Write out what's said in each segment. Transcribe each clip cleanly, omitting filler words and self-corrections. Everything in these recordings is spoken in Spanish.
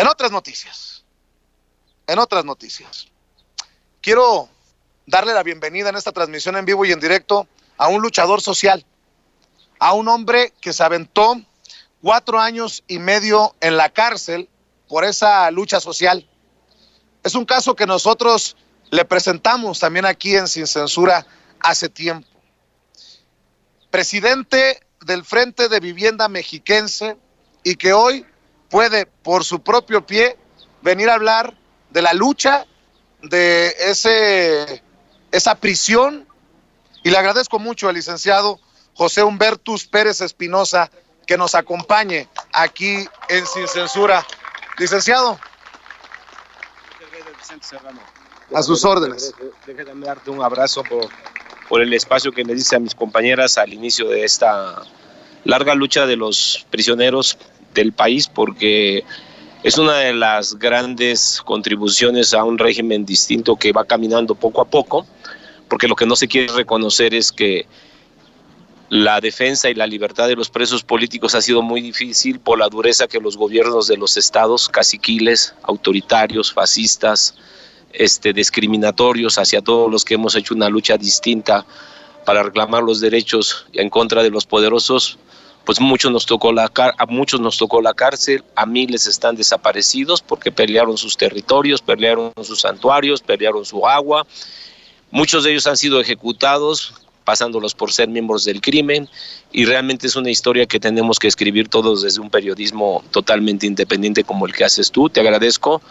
En otras noticias, quiero darle la bienvenida en esta transmisión en vivo y en directo a un luchador social, a un hombre que se aventó 4 años y medio en la cárcel por esa lucha social. Es un caso que nosotros le presentamos también aquí en Sin Censura hace tiempo. Presidente del Frente de Vivienda Mexiquense, y que hoy puede por su propio pie venir a hablar de la lucha, de esa prisión, y le agradezco mucho al licenciado José Humbertus Pérez Espinosa que nos acompañe aquí en Sin Censura. Licenciado, a sus órdenes. Déjame darte un abrazo por el espacio que me diste a mis compañeras al inicio de esta larga lucha de los prisioneros del país, porque es una de las grandes contribuciones a un régimen distinto que va caminando poco a poco, porque lo que no se quiere reconocer es que la defensa y la libertad de los presos políticos ha sido muy difícil por la dureza que los gobiernos de los estados, caciquiles, autoritarios, fascistas, discriminatorios hacia todos los que hemos hecho una lucha distinta para reclamar los derechos en contra de los poderosos, pues a muchos nos tocó la cárcel, a miles están desaparecidos porque pelearon sus territorios, pelearon sus santuarios, pelearon su agua. Muchos de ellos han sido ejecutados, pasándolos por ser miembros del crimen, y realmente es una historia que tenemos que escribir todos desde un periodismo totalmente independiente como el que haces tú. Te agradezco.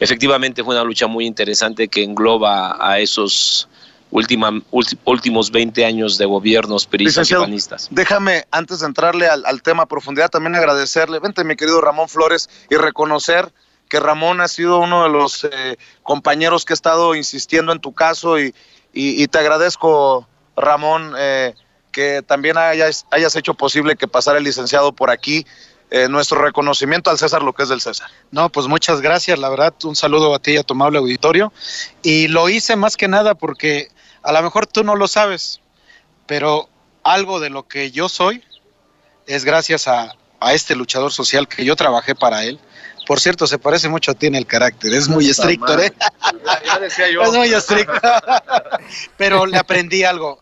Efectivamente fue una lucha muy interesante que engloba a esos últimos 20 años de gobiernos priistas y panistas. Déjame, antes de entrarle al tema a profundidad, también agradecerle, vente mi querido Ramón Flores, y reconocer que Ramón ha sido uno de los compañeros que ha estado insistiendo en tu caso, y te agradezco, Ramón, que también hayas hecho posible que pasara el licenciado por aquí. Nuestro reconocimiento al César, lo que es del César. No, pues muchas gracias, la verdad, un saludo a ti y a tu amable auditorio, y lo hice más que nada porque a lo mejor tú no lo sabes, pero algo de lo que yo soy es gracias a este luchador social que yo trabajé para él. Por cierto, se parece mucho a ti en el carácter, es muy estricto, ¿eh? Ya decía yo. Es muy estricto, pero le aprendí algo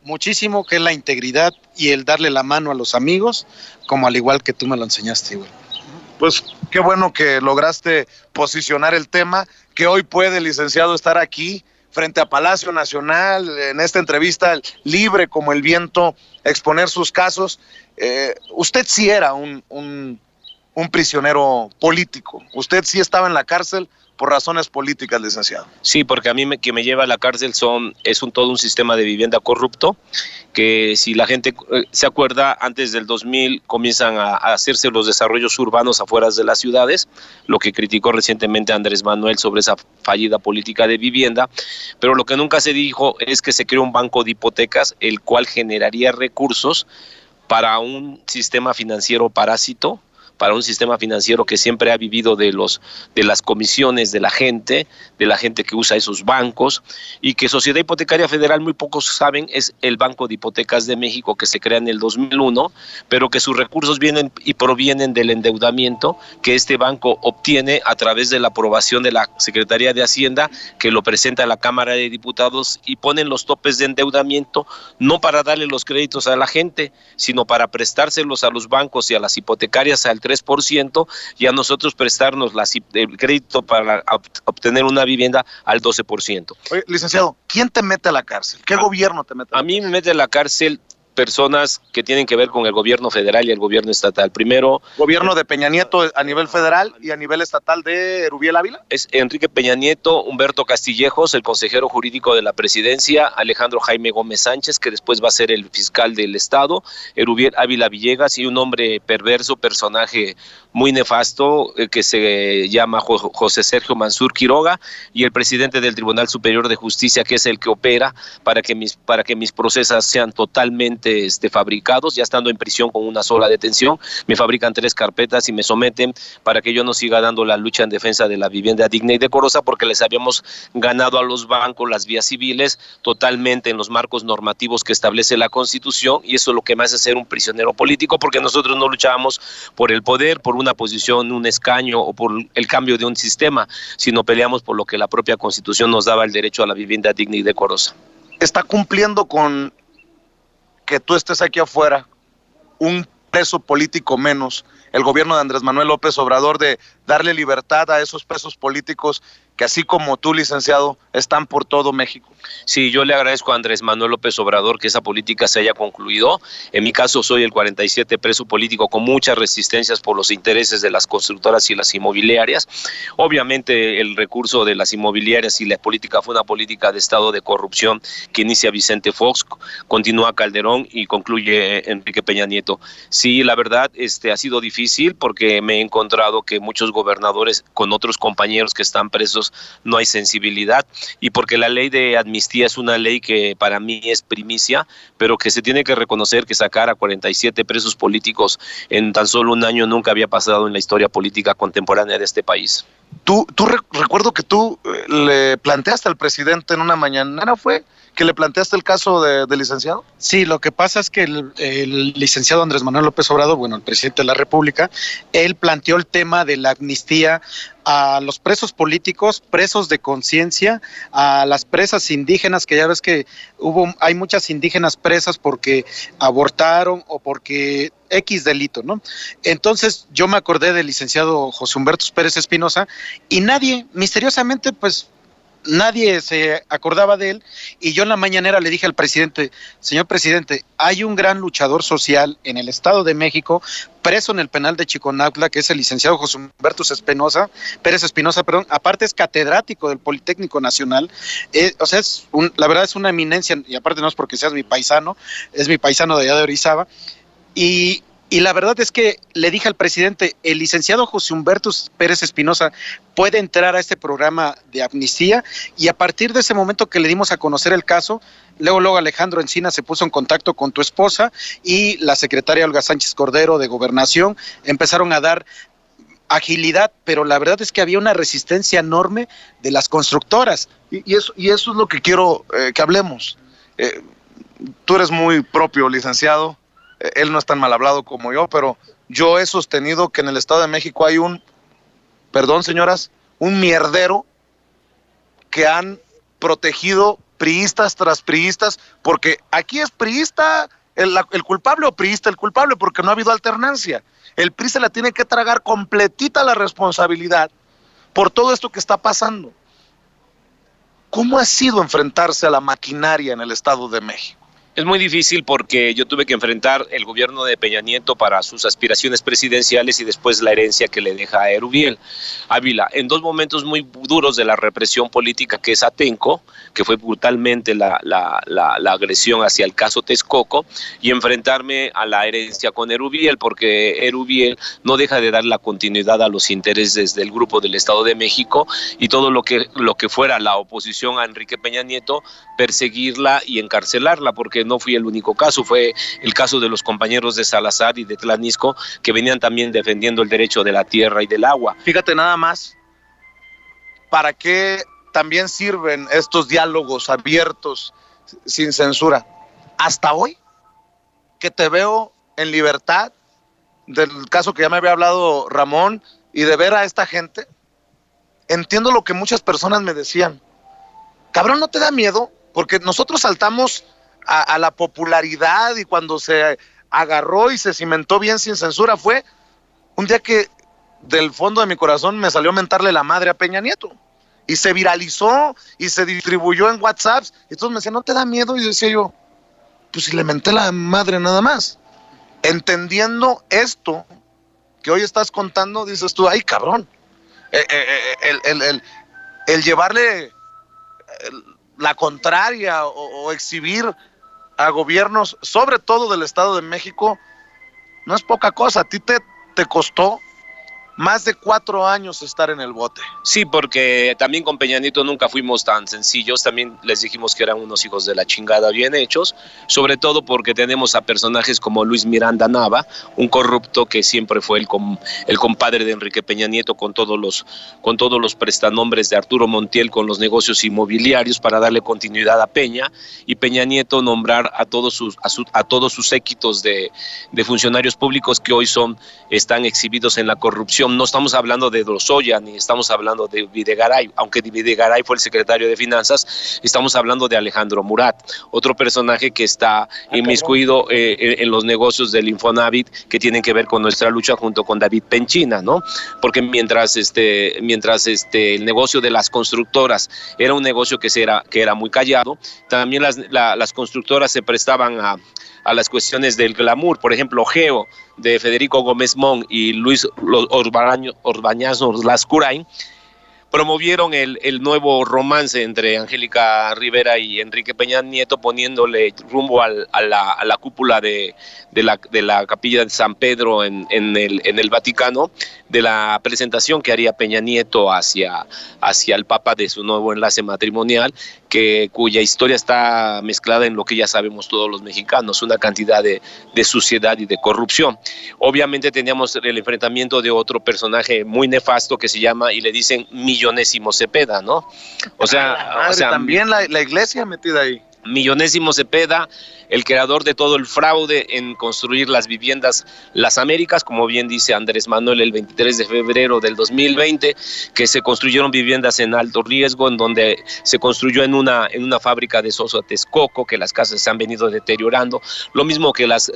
muchísimo, que es la integridad y el darle la mano a los amigos, como al igual que tú me lo enseñaste, güey. Pues qué bueno que lograste posicionar el tema, que hoy puede el licenciado estar aquí frente a Palacio Nacional, en esta entrevista libre como el viento, exponer sus casos. Usted sí era un prisionero político, usted sí estaba en la cárcel por razones políticas, licenciado. Sí, porque a mí que me lleva a la cárcel es todo un sistema de vivienda corrupto, que si la gente se acuerda, antes del 2000 comienzan a hacerse los desarrollos urbanos afuera de las ciudades, lo que criticó recientemente Andrés Manuel sobre esa fallida política de vivienda, pero lo que nunca se dijo es que se creó un banco de hipotecas, el cual generaría recursos para un sistema financiero parásito, para un sistema financiero que siempre ha vivido de las comisiones de la gente que usa esos bancos, y que Sociedad Hipotecaria Federal, muy pocos saben, es el Banco de Hipotecas de México, que se crea en el 2001, pero que sus recursos vienen y provienen del endeudamiento que este banco obtiene a través de la aprobación de la Secretaría de Hacienda, que lo presenta a la Cámara de Diputados, y ponen los topes de endeudamiento no para darle los créditos a la gente, sino para prestárselos a los bancos y a las hipotecarias al 3%, y a nosotros prestarnos el crédito para obtener una vivienda al 12%. Oye, licenciado, ¿quién te mete a la cárcel? ¿Qué gobierno te mete a la cárcel? A mí me mete a la cárcel personas que tienen que ver con el gobierno federal y el gobierno estatal. Primero, gobierno de Peña Nieto a nivel federal y a nivel estatal de Erubiel Ávila. Es Enrique Peña Nieto, Humberto Castillejos, el consejero jurídico de la presidencia, Alejandro Jaime Gómez Sánchez, que después va a ser el fiscal del estado, Erubiel Ávila Villegas, y un hombre perverso, personaje muy nefasto, que se llama José Sergio Mansur Quiroga, y el presidente del Tribunal Superior de Justicia, que es el que opera para que mis procesas sean totalmente totalmente fabricados. Ya estando en prisión con una sola detención, me fabrican 3 carpetas y me someten para que yo no siga dando la lucha en defensa de la vivienda digna y decorosa, porque les habíamos ganado a los bancos las vías civiles totalmente en los marcos normativos que establece la Constitución, y eso es lo que me hace ser un prisionero político, porque nosotros no luchábamos por el poder, por una posición, un escaño o por el cambio de un sistema, sino peleamos por lo que la propia Constitución nos daba, el derecho a la vivienda digna y decorosa. ¿Está cumpliendo con que tú estés aquí afuera, un preso político menos, el gobierno de Andrés Manuel López Obrador, de darle libertad a esos presos políticos que, así como tú, licenciado, están por todo México? Sí, yo le agradezco a Andrés Manuel López Obrador que esa política se haya concluido. En mi caso soy el 47 preso político con muchas resistencias por los intereses de las constructoras y las inmobiliarias. Obviamente el recurso de las inmobiliarias y la política fue una política de estado de corrupción que inicia Vicente Fox, continúa Calderón y concluye Enrique Peña Nieto. Sí, la verdad ha sido difícil porque me he encontrado que muchos gobernadores con otros compañeros que están presos no hay sensibilidad, y porque la ley de amnistía es una ley que para mí es primicia, pero que se tiene que reconocer que sacar a 47 presos políticos en tan solo un año nunca había pasado en la historia política contemporánea de este país. Recuerdo que tú le planteaste al presidente en una mañanera, ¿fue? ¿Que le planteaste el caso del licenciado? Sí, lo que pasa es que el licenciado Andrés Manuel López Obrador, bueno, el presidente de la República, él planteó el tema de la amnistía a los presos políticos, presos de conciencia, a las presas indígenas, que ya ves que hay muchas indígenas presas porque abortaron o porque X delito, ¿no? Entonces yo me acordé del licenciado José Humberto Pérez Espinosa y nadie, misteriosamente, pues nadie se acordaba de él, y yo en la mañanera le dije al presidente: señor presidente, hay un gran luchador social en el Estado de México, preso en el penal de Chiconautla, que es el licenciado José Humberto Pérez Espinosa, aparte es catedrático del Politécnico Nacional, o sea, la verdad es una eminencia, y aparte no es porque seas mi paisano, es mi paisano de allá de Orizaba, y la verdad es que le dije al presidente: el licenciado José Humberto Pérez Espinosa puede entrar a este programa de amnistía, y a partir de ese momento que le dimos a conocer el caso, luego Alejandro Encina se puso en contacto con tu esposa y la secretaria Olga Sánchez Cordero de Gobernación, empezaron a dar agilidad, pero la verdad es que había una resistencia enorme de las constructoras. Y eso es lo que quiero que hablemos. Tú eres muy propio, licenciado. Él no es tan mal hablado como yo, pero yo he sostenido que en el Estado de México hay perdón señoras, un mierdero que han protegido priistas tras priistas, porque aquí es priista el culpable o priista el culpable, porque no ha habido alternancia. El PRI se la tiene que tragar completita la responsabilidad por todo esto que está pasando. ¿Cómo ha sido enfrentarse a la maquinaria en el Estado de México? Es muy difícil porque yo tuve que enfrentar el gobierno de Peña Nieto para sus aspiraciones presidenciales y después la herencia que le deja a Erubiel Ávila, en 2 momentos muy duros de la represión política, que es Atenco, que fue brutalmente la agresión hacia el caso Texcoco, y enfrentarme a la herencia con Erubiel, porque Erubiel no deja de dar la continuidad a los intereses del grupo del Estado de México, y todo lo que fuera la oposición a Enrique Peña Nieto, perseguirla y encarcelarla, porque no fui el único caso, fue el caso de los compañeros de Salazar y de Tlanisco, que venían también defendiendo el derecho de la tierra y del agua. Fíjate nada más, ¿para qué también sirven estos diálogos abiertos, sin censura? Hasta hoy, que te veo en libertad, del caso que ya me había hablado Ramón, y de ver a esta gente, entiendo lo que muchas personas me decían: cabrón, ¿no te da miedo? Porque nosotros saltamos a la popularidad, y cuando se agarró y se cimentó bien sin censura fue un día que del fondo de mi corazón me salió a mentarle la madre a Peña Nieto, y se viralizó y se distribuyó en WhatsApp, y todos me decían: ¿no te da miedo? Y decía yo: pues si le menté la madre nada más. Entendiendo esto que hoy estás contando, dices tú: ay cabrón, el llevarle la contraria o exhibir a gobiernos, sobre todo del Estado de México, no es poca cosa. A ti te costó más de 4 años estar en el bote. Sí, porque también con Peña Nieto nunca fuimos tan sencillos, también les dijimos que eran unos hijos de la chingada bien hechos, sobre todo porque tenemos a personajes como Luis Miranda Nava, un corrupto que siempre fue el compadre de Enrique Peña Nieto con todos los prestanombres de Arturo Montiel con los negocios inmobiliarios para darle continuidad a Peña, y Peña Nieto nombrar a todos sus séquitos de funcionarios públicos que hoy están exhibidos en la corrupción. No estamos hablando de Lozoya ni estamos hablando de Videgaray, aunque Videgaray fue el secretario de Finanzas. Estamos hablando de Alejandro Murat, otro personaje que está inmiscuido en los negocios del Infonavit que tienen que ver con nuestra lucha junto con David Penchina, ¿no? Porque mientras el negocio de las constructoras era un negocio que era muy callado, también las constructoras se prestaban a las cuestiones del glamour. Por ejemplo, Geo de Federico Gómez Mon y Luis Orbañaz Lascurain promovieron el nuevo romance entre Angélica Rivera y Enrique Peña Nieto, poniéndole rumbo a la cúpula de la capilla de San Pedro en el Vaticano, de la presentación que haría Peña Nieto hacia el Papa de su nuevo enlace matrimonial, cuya historia está mezclada en lo que ya sabemos todos los mexicanos, una cantidad de suciedad y de corrupción. Obviamente teníamos el enfrentamiento de otro personaje muy nefasto que se llama, y le dicen, Millonésimo Cepeda, ¿no? O sea, también la iglesia metida ahí. Millonésimo Cepeda, el creador de todo el fraude en construir las viviendas Las Américas, como bien dice Andrés Manuel el 23 de febrero del 2020, que se construyeron viviendas en alto riesgo, en donde se construyó en una fábrica de Soso Texcoco, que las casas se han venido deteriorando, lo mismo que las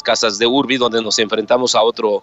casas de Urbi, donde nos enfrentamos a otro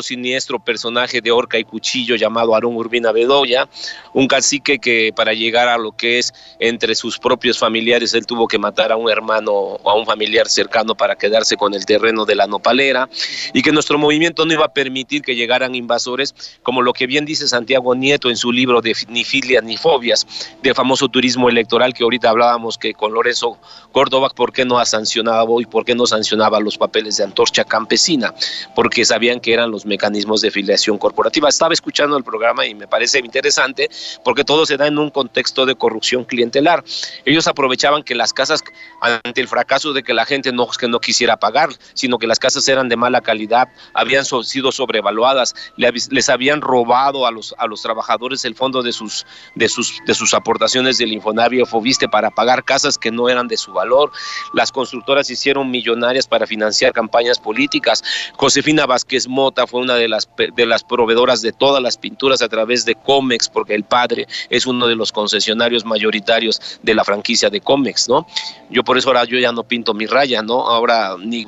siniestro personaje de horca y cuchillo llamado Aarón Urbina Bedoya, un cacique que para llegar a lo que es entre sus propios familiares, él tuvo que matar a un hermano o a un familiar cercano para quedarse con el terreno de la nopalera, y que nuestro movimiento no iba a permitir que llegaran invasores, como lo que bien dice Santiago Nieto en su libro de Ni filias ni fobias, del famoso turismo electoral que ahorita hablábamos que con Lorenzo Córdoba, ¿por qué no ha sancionado y por qué no sancionaba los papeles de Antorcha Campesina? Porque sabían que eran los mecanismos de filiación corporativa. Estaba escuchando el programa y me parece interesante porque todo se da en un contexto de corrupción clientelar. Ellos aprovechaban que las casas, ante el fracaso de que la gente no quisiera pagar, sino que las casas eran de mala calidad, habían sido sobrevaluadas, les habían robado a los trabajadores el fondo de sus aportaciones del Infonavit o Foviste para pagar casas que no eran de su valor. Las constructoras hicieron millonarias para financiar campañas políticas. Josefina Vázquez Mota fue una de las proveedoras de todas las pinturas a través de Comex, porque el padre es uno de los concesionarios mayoritarios de la franquicia de Comex, ¿no? Yo por eso ahora yo ya no pinto mi raya, ¿no? Ahora ni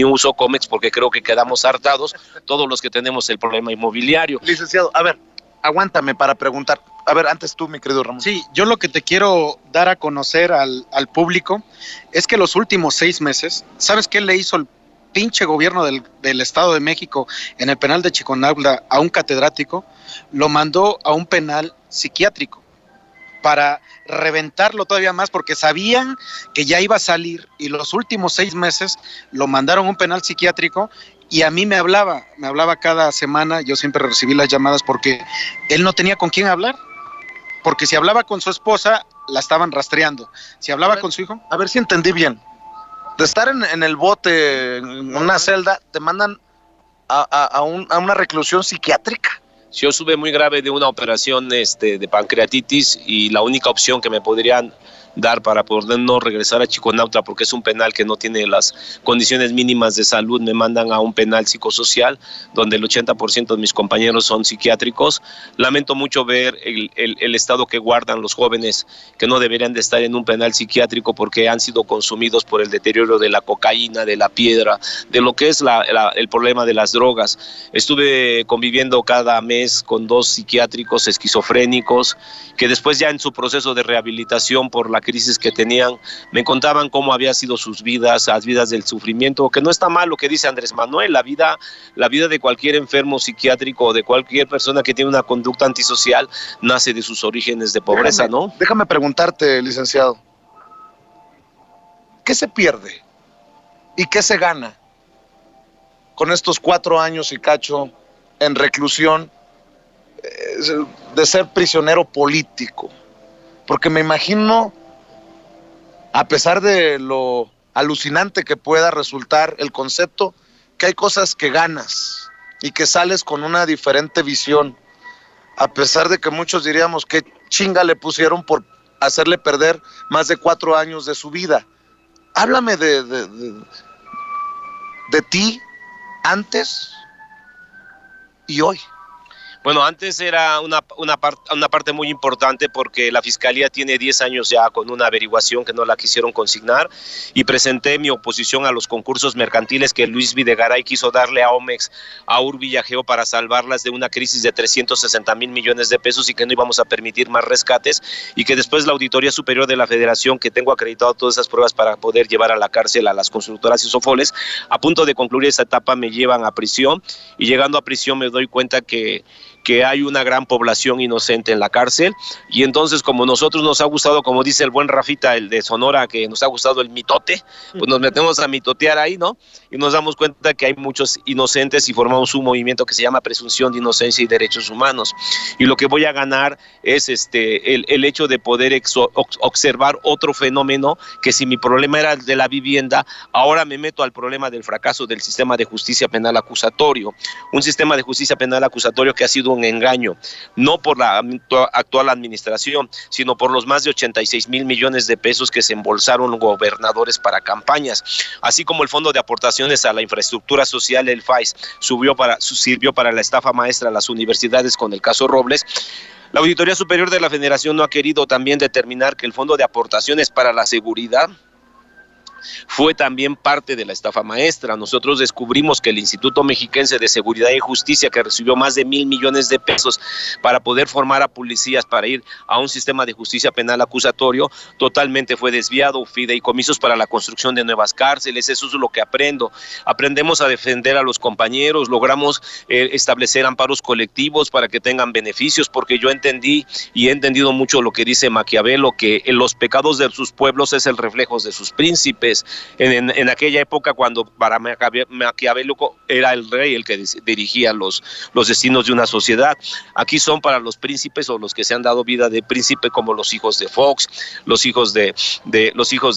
uso Comex porque creo que quedamos hartados todos los que tenemos el problema inmobiliario. Licenciado, a ver, aguántame para preguntar. A ver, antes tú, mi querido Ramón. Sí, yo lo que te quiero dar a conocer al público es que los últimos 6 meses, ¿sabes qué le hizo el pinche gobierno del Estado de México en el penal de Chiconauta a un catedrático? Lo mandó a un penal psiquiátrico para reventarlo todavía más, porque sabían que ya iba a salir, y los últimos 6 meses lo mandaron a un penal psiquiátrico. Y a mí me hablaba cada semana, yo siempre recibí las llamadas porque él no tenía con quién hablar, porque si hablaba con su esposa, la estaban rastreando, si hablaba con su hijo. A ver si entendí bien. De estar en el bote, en una celda, te mandan a una reclusión psiquiátrica. Yo sube muy grave de una operación de pancreatitis, y la única opción que me podrían dar para poder no regresar a Chiconauta, porque es un penal que no tiene las condiciones mínimas de salud, me mandan a un penal psicosocial donde el 80% de mis compañeros son psiquiátricos. Lamento mucho ver el estado que guardan los jóvenes que no deberían de estar en un penal psiquiátrico porque han sido consumidos por el deterioro de la cocaína, de la piedra, de lo que es el problema de las drogas. Estuve conviviendo cada mes con 2 psiquiátricos esquizofrénicos que después, ya en su proceso de rehabilitación por la crisis que tenían, me contaban cómo había sido sus vidas, las vidas del sufrimiento, que no está mal lo que dice Andrés Manuel, la vida de cualquier enfermo psiquiátrico o de cualquier persona que tiene una conducta antisocial nace de sus orígenes de pobreza, ¿no? Déjame preguntarte, licenciado, ¿qué se pierde y qué se gana con estos 4 años y cacho en reclusión de ser prisionero político? Porque me imagino, a pesar de lo alucinante que pueda resultar el concepto, que hay cosas que ganas y que sales con una diferente visión, a pesar de que muchos diríamos que chinga le pusieron por hacerle perder más de 4 años de su vida. Háblame de ti antes y hoy. Bueno, antes era una parte muy importante porque la Fiscalía tiene 10 años ya con una averiguación que no la quisieron consignar, y presenté mi oposición a los concursos mercantiles que Luis Videgaray quiso darle a Omex, a Urbillageo, para salvarlas de una crisis de 360,000 millones de pesos, y que no íbamos a permitir más rescates, y que después la Auditoría Superior de la Federación, que tengo acreditado todas esas pruebas para poder llevar a la cárcel a las constructoras y Sofoles, a punto de concluir esa etapa me llevan a prisión, y llegando a prisión me doy cuenta que hay una gran población inocente en la cárcel, y entonces, como nosotros nos ha gustado, como dice el buen Rafita, el de Sonora, que nos ha gustado el mitote, pues nos metemos a mitotear ahí, ¿no? Y nos damos cuenta que hay muchos inocentes y formamos un movimiento que se llama Presunción de Inocencia y Derechos Humanos, y lo que voy a ganar es el hecho de poder observar otro fenómeno, que si mi problema era el de la vivienda, ahora me meto al problema del fracaso del sistema de justicia penal acusatorio, un sistema de justicia penal acusatorio que ha sido un engaño, no por la actual administración, sino por los más de 86,000 millones de pesos que se embolsaron gobernadores para campañas, así como el Fondo de Aportaciones a la Infraestructura Social, el FAIS, sirvió para la estafa maestra a las universidades con el caso Robles. La Auditoría Superior de la Federación no ha querido también determinar que el Fondo de Aportaciones para la Seguridad fue también parte de la estafa maestra. Nosotros descubrimos que el Instituto Mexiquense de Seguridad y Justicia, que recibió más de 1,000 millones de pesos para poder formar a policías para ir a un sistema de justicia penal acusatorio, totalmente fue desviado, fideicomisos para la construcción de nuevas cárceles. Eso es lo que aprendemos a defender a los compañeros, logramos establecer amparos colectivos para que tengan beneficios, porque yo entendí y he entendido mucho lo que dice Maquiavelo, que los pecados de sus pueblos es el reflejo de sus príncipes. En aquella época, cuando para Maquiavelo era el rey el que dirigía los destinos de una sociedad, aquí son para los príncipes, o los que se han dado vida de príncipe, como los hijos de Fox, los hijos de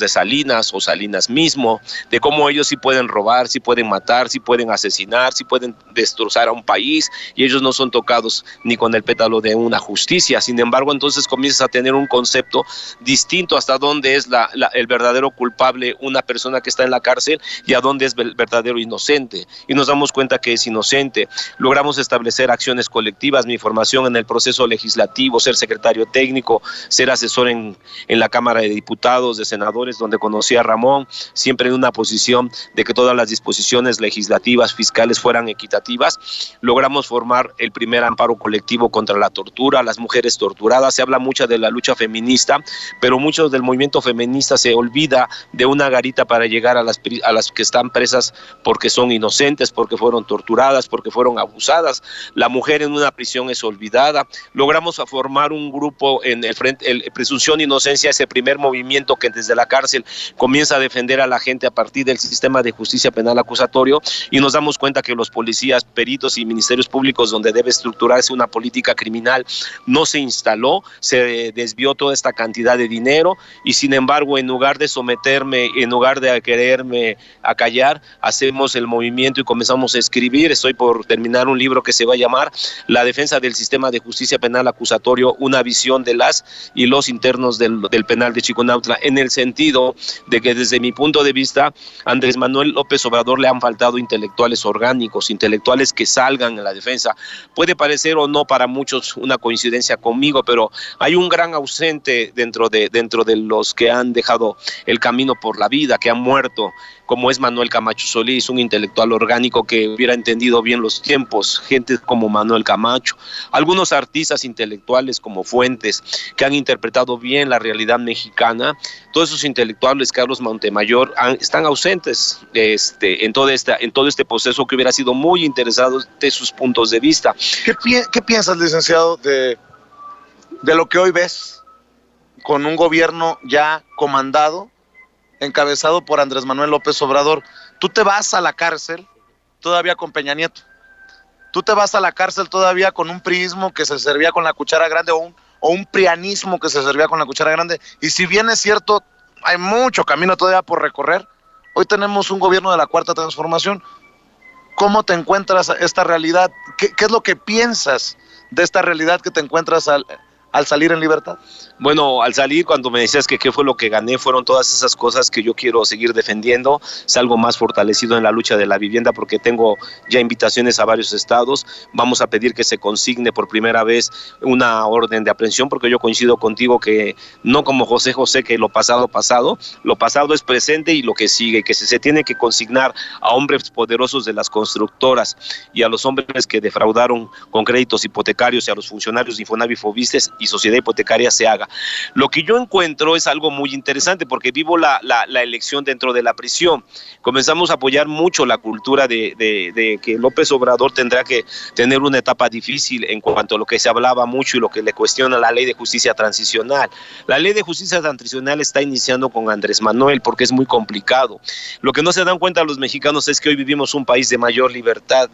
Salinas, o Salinas mismo, de cómo ellos sí pueden robar, sí pueden matar, sí pueden asesinar, sí pueden destrozar a un país, y ellos no son tocados ni con el pétalo de una justicia. Sin embargo, entonces comienzas a tener un concepto distinto hasta dónde es el verdadero culpable, una persona que está en la cárcel, y a dónde es verdadero inocente, y nos damos cuenta que es inocente. Logramos establecer acciones colectivas, mi formación en el proceso legislativo, ser secretario técnico, ser asesor en la Cámara de Diputados, de senadores, donde conocí a Ramón, siempre en una posición de que todas las disposiciones legislativas, fiscales fueran equitativas. Logramos formar el primer amparo colectivo contra la tortura, las mujeres torturadas. Se habla mucho de la lucha feminista, pero mucho del movimiento feminista se olvida de una garita para llegar a las que están presas porque son inocentes, porque fueron torturadas, porque fueron abusadas. La mujer en una prisión es olvidada. Logramos formar un grupo en el Frente Presunción de Inocencia, ese primer movimiento que desde la cárcel comienza a defender a la gente a partir del sistema de justicia penal acusatorio, y nos damos cuenta que los policías, peritos y ministerios públicos, donde debe estructurarse una política criminal, no se instaló, se desvió toda esta cantidad de dinero, y sin embargo, en lugar de someterme, en lugar de quererme acallar, hacemos el movimiento y comenzamos a escribir. Estoy por terminar un libro que se va a llamar La defensa del sistema de justicia penal acusatorio, una visión de las y los internos del penal de Chiconautla, en el sentido de que desde mi punto de vista, a Andrés Manuel López Obrador le han faltado intelectuales orgánicos, intelectuales que salgan en la defensa. Puede parecer o no para muchos una coincidencia conmigo, pero hay un gran ausente dentro de los que han dejado el camino por la vida, que han muerto, como es Manuel Camacho Solís, un intelectual orgánico que hubiera entendido bien los tiempos, gente como Manuel Camacho, algunos artistas intelectuales como Fuentes, que han interpretado bien la realidad mexicana. Todos esos intelectuales, Carlos Montemayor, están ausentes en todo este proceso, que hubiera sido muy interesado de sus puntos de vista. ¿Qué piensas, licenciado, de lo que hoy ves con un gobierno ya comandado, encabezado por Andrés Manuel López Obrador? Tú te vas a la cárcel todavía con Peña Nieto, tú te vas a la cárcel todavía con un priismo que se servía con la cuchara grande o un prianismo que se servía con la cuchara grande. Y si bien es cierto, hay mucho camino todavía por recorrer, hoy tenemos un gobierno de la Cuarta Transformación. ¿Cómo te encuentras esta realidad? ¿Qué es lo que piensas de esta realidad que te encuentras al salir en libertad? Bueno, al salir, cuando me decías que qué fue lo que gané, fueron todas esas cosas que yo quiero seguir defendiendo. Salgo más fortalecido en la lucha de la vivienda porque tengo ya invitaciones a varios estados. Vamos a pedir que se consigne por primera vez una orden de aprehensión, porque yo coincido contigo que no como José José, que lo pasado es presente y lo que sigue, que se tiene que consignar a hombres poderosos de las constructoras y a los hombres que defraudaron con créditos hipotecarios y a los funcionarios de Infonavit, Fobistes y Sociedad Hipotecaria se haga. Lo que yo encuentro es algo muy interesante porque vivo la elección dentro de la prisión. Comenzamos a apoyar mucho la cultura de que López Obrador tendrá que tener una etapa difícil en cuanto a lo que se hablaba mucho y lo que le cuestiona la ley de justicia transicional. La ley de justicia transicional está iniciando con Andrés Manuel porque es muy complicado. Lo que no se dan cuenta los mexicanos es que hoy vivimos un país de mayor libertad.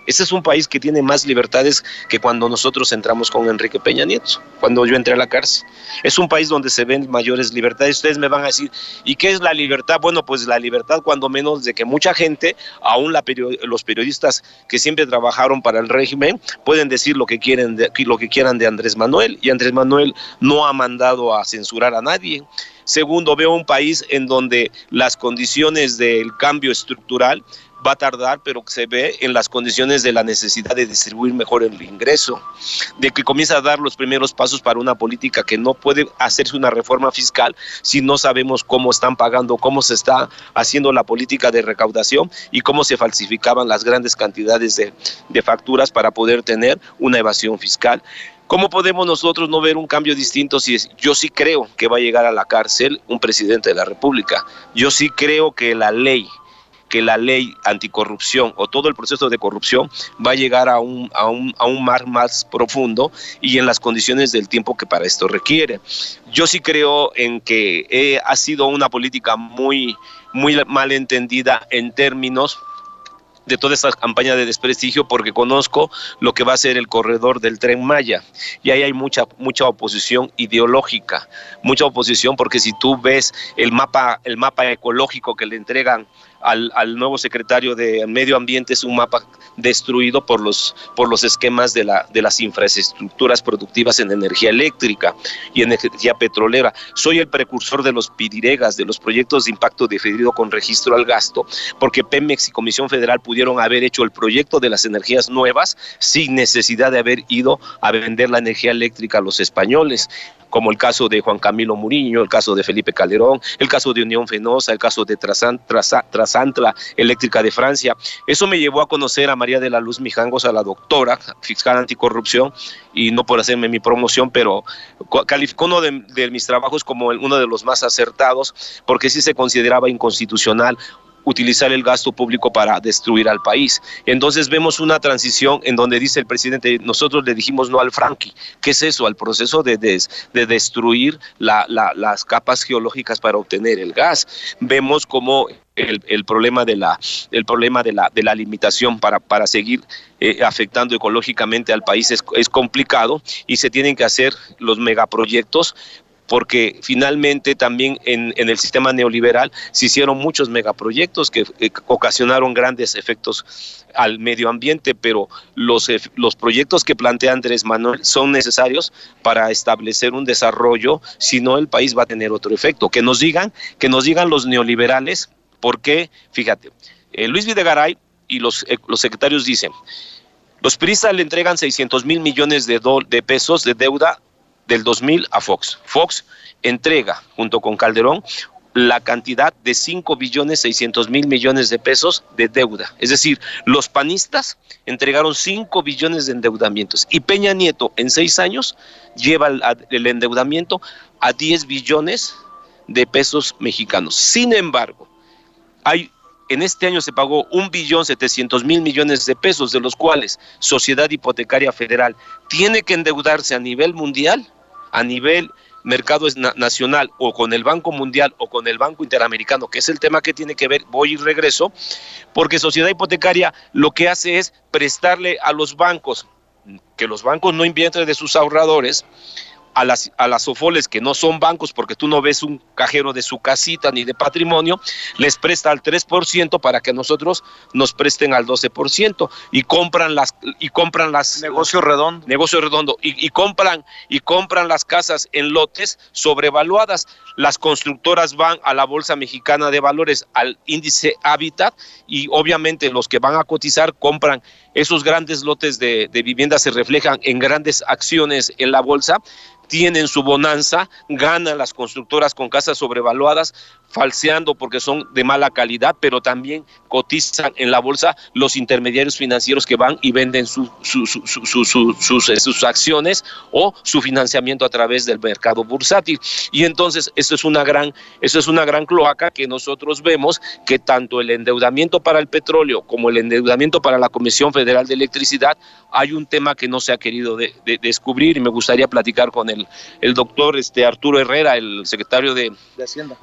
Ese es un país que tiene más libertades que cuando nosotros entramos con Enrique Peña Nieto, cuando yo entré a la cárcel. Es un país donde se ven mayores libertades. Ustedes me van a decir, ¿y qué es la libertad? Bueno, pues la libertad cuando menos de que mucha gente, aún los periodistas que siempre trabajaron para el régimen, pueden decir lo que quieran de Andrés Manuel, y Andrés Manuel no ha mandado a censurar a nadie. Segundo, veo un país en donde las condiciones del cambio estructural va a tardar, pero se ve en las condiciones de la necesidad de distribuir mejor el ingreso, de que comienza a dar los primeros pasos para una política que no puede hacerse una reforma fiscal si no sabemos cómo están pagando, cómo se está haciendo la política de recaudación y cómo se falsificaban las grandes cantidades de facturas para poder tener una evasión fiscal. ¿Cómo podemos nosotros no ver un cambio distinto si yo sí creo que va a llegar a la cárcel un presidente de la República? Yo sí creo que la ley anticorrupción o todo el proceso de corrupción va a llegar a un mar más profundo y en las condiciones del tiempo que para esto requiere. Yo sí creo en que ha sido una política muy, muy mal entendida en términos de toda esta campaña de desprestigio, porque conozco lo que va a ser el corredor del Tren Maya, y ahí hay mucha oposición ideológica, mucha oposición, porque si tú ves el mapa ecológico que le entregan al nuevo secretario de Medio Ambiente, es un mapa destruido por los esquemas de las infraestructuras productivas en energía eléctrica y energía petrolera. Soy el precursor de los PIDIREGAS, de los proyectos de impacto diferido con registro al gasto, porque Pemex y Comisión Federal pudieron haber hecho el proyecto de las energías nuevas sin necesidad de haber ido a vender la energía eléctrica a los españoles, como el caso de Juan Camilo Muriño, el caso de Felipe Calderón, el caso de Unión Fenosa, el caso de Trasantla Eléctrica de Francia. Eso me llevó a conocer a María de la Luz Mijangos, a la doctora fiscal anticorrupción, y no por hacerme mi promoción, pero calificó uno de mis trabajos como uno de los más acertados, porque sí se consideraba inconstitucional utilizar el gasto público para destruir al país. Entonces vemos una transición en donde dice el presidente, nosotros le dijimos no al Franqui. ¿Qué es eso? Al proceso de destruir las capas geológicas para obtener el gas. Vemos como el problema de la limitación para seguir afectando ecológicamente al país es complicado, y se tienen que hacer los megaproyectos, porque finalmente también en el sistema neoliberal se hicieron muchos megaproyectos que ocasionaron grandes efectos al medio ambiente, pero los proyectos que plantea Andrés Manuel son necesarios para establecer un desarrollo, si no el país va a tener otro efecto. Que nos digan los neoliberales, porque fíjate, Luis Videgaray y los secretarios dicen, los priistas le entregan 600,000 millones de pesos de deuda del 2000 a Fox. Fox entrega, junto con Calderón, la cantidad de 5,600,000 millones de pesos de deuda. Es decir, los panistas entregaron 5 billones de endeudamientos, y Peña Nieto en 6 años lleva el endeudamiento a 10 billones de pesos mexicanos. Sin embargo, en este año se pagó 1,700,000 millones de pesos, de los cuales Sociedad Hipotecaria Federal tiene que endeudarse a nivel mundial, a nivel mercado nacional o con el Banco Mundial o con el Banco Interamericano, que es el tema que tiene que ver, voy y regreso, porque Sociedad Hipotecaria lo que hace es prestarle a los bancos, que los bancos no invierten de sus ahorradores, a las SOFOLES que no son bancos, porque tú no ves un cajero de su casita ni de patrimonio, les presta al 3% para que nosotros nos presten al 12% y compran las Negocio redondo. y compran las casas en lotes sobrevaluadas. Las constructoras van a la Bolsa Mexicana de Valores, al índice Habitat, y obviamente los que van a cotizar compran esos grandes lotes de vivienda, se reflejan en grandes acciones en la bolsa, tienen su bonanza, ganan las constructoras con casas sobrevaluadas, falseando porque son de mala calidad, pero también cotizan en la bolsa los intermediarios financieros que van y venden sus acciones o su financiamiento a través del mercado bursátil. Y entonces eso es una gran cloaca que nosotros vemos, que tanto el endeudamiento para el petróleo como el endeudamiento para la Comisión Federal de Electricidad, hay un tema que no se ha querido descubrir, y me gustaría platicar con el doctor Arturo Herrera, el secretario de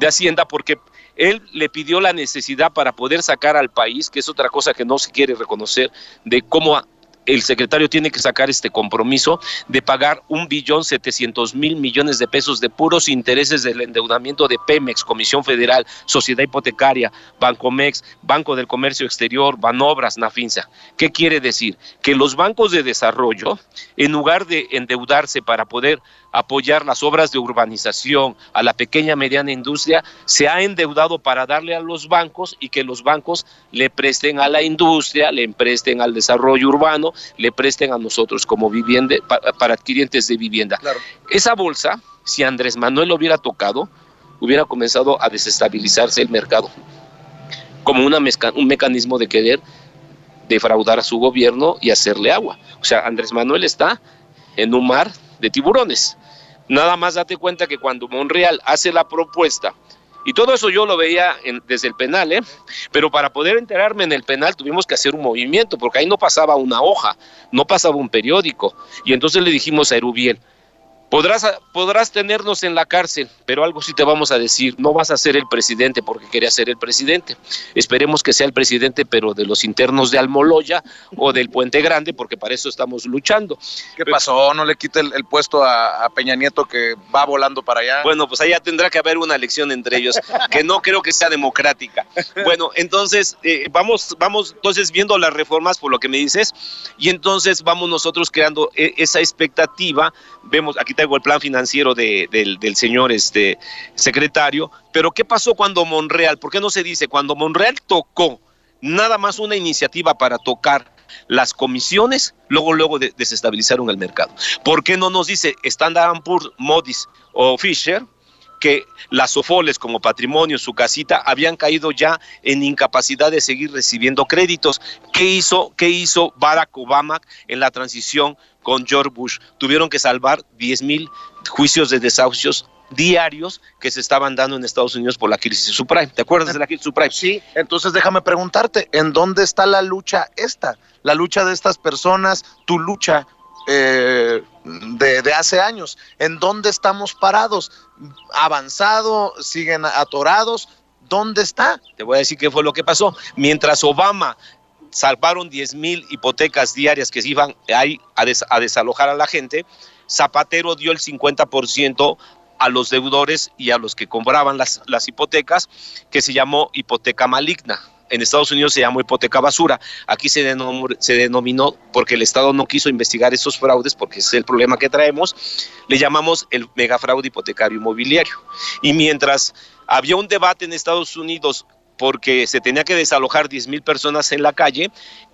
Hacienda, porque él le pidió la necesidad para poder sacar al país, que es otra cosa que no se quiere reconocer, de cómo el secretario tiene que sacar este compromiso de pagar 1.700.000 millones de pesos de puros intereses del endeudamiento de Pemex, Comisión Federal, Sociedad Hipotecaria, Bancomex, Banco del Comercio Exterior, Banobras, Nafinsa. ¿Qué quiere decir? Que los bancos de desarrollo, en lugar de endeudarse para poder apoyar las obras de urbanización a la pequeña y mediana industria, se ha endeudado para darle a los bancos y que los bancos le presten a la industria, le presten al desarrollo urbano, le presten a nosotros como vivienda, para adquirientes de vivienda. Claro. Esa bolsa, si Andrés Manuel lo hubiera tocado, hubiera comenzado a desestabilizarse el mercado, como un mecanismo de querer defraudar a su gobierno y hacerle agua. O sea, Andrés Manuel está en un mar de tiburones. Nada más date cuenta que cuando Monreal hace la propuesta, y todo eso yo lo veía desde el penal, pero para poder enterarme en el penal tuvimos que hacer un movimiento, porque ahí no pasaba una hoja, no pasaba un periódico, y entonces le dijimos a Erubiel: podrás tenernos en la cárcel, pero algo sí te vamos a decir: no vas a ser el presidente porque quería ser el presidente. Esperemos que sea el presidente, pero de los internos de Almoloya o del Puente Grande, porque para eso estamos luchando. ¿Qué pasó? ¿No le quite el puesto a Peña Nieto, que va volando para allá? Bueno, pues allá tendrá que haber una elección entre ellos, que no creo que sea democrática. Bueno, entonces vamos entonces viendo las reformas, por lo que me dices, y entonces vamos nosotros creando esa expectativa. Vemos, aquí traigo el plan financiero del señor secretario, pero ¿qué pasó cuando Monreal? ¿Por qué no se dice? Cuando Monreal tocó nada más una iniciativa para tocar las comisiones, luego desestabilizaron el mercado. ¿Por qué no nos dice Standard & Poor's, Moody's o Fisher que las SOFOLES como patrimonio, su casita, habían caído ya en incapacidad de seguir recibiendo créditos? ¿Qué hizo Barack Obama en la transición con George Bush? Tuvieron que salvar 10,000 juicios de desahucios diarios que se estaban dando en Estados Unidos por la crisis subprime. ¿Te acuerdas de la crisis subprime? Sí, entonces déjame preguntarte, ¿en dónde está la lucha la lucha de estas personas, tu lucha de hace años? ¿En dónde estamos parados? ¿Avanzado? ¿Siguen atorados? ¿Dónde está? Te voy a decir qué fue lo que pasó. Mientras Obama salvaron 10,000 hipotecas diarias que se iban ahí a desalojar a la gente, Zapatero dio el 50% a los deudores y a los que compraban las hipotecas, que se llamó hipoteca maligna. En Estados Unidos se llamó hipoteca basura. Aquí se denominó, porque el Estado no quiso investigar esos fraudes, porque ese es el problema que traemos, le llamamos el megafraude hipotecario inmobiliario. Y mientras había un debate en Estados Unidos porque se tenía que desalojar 10,000 personas en la calle,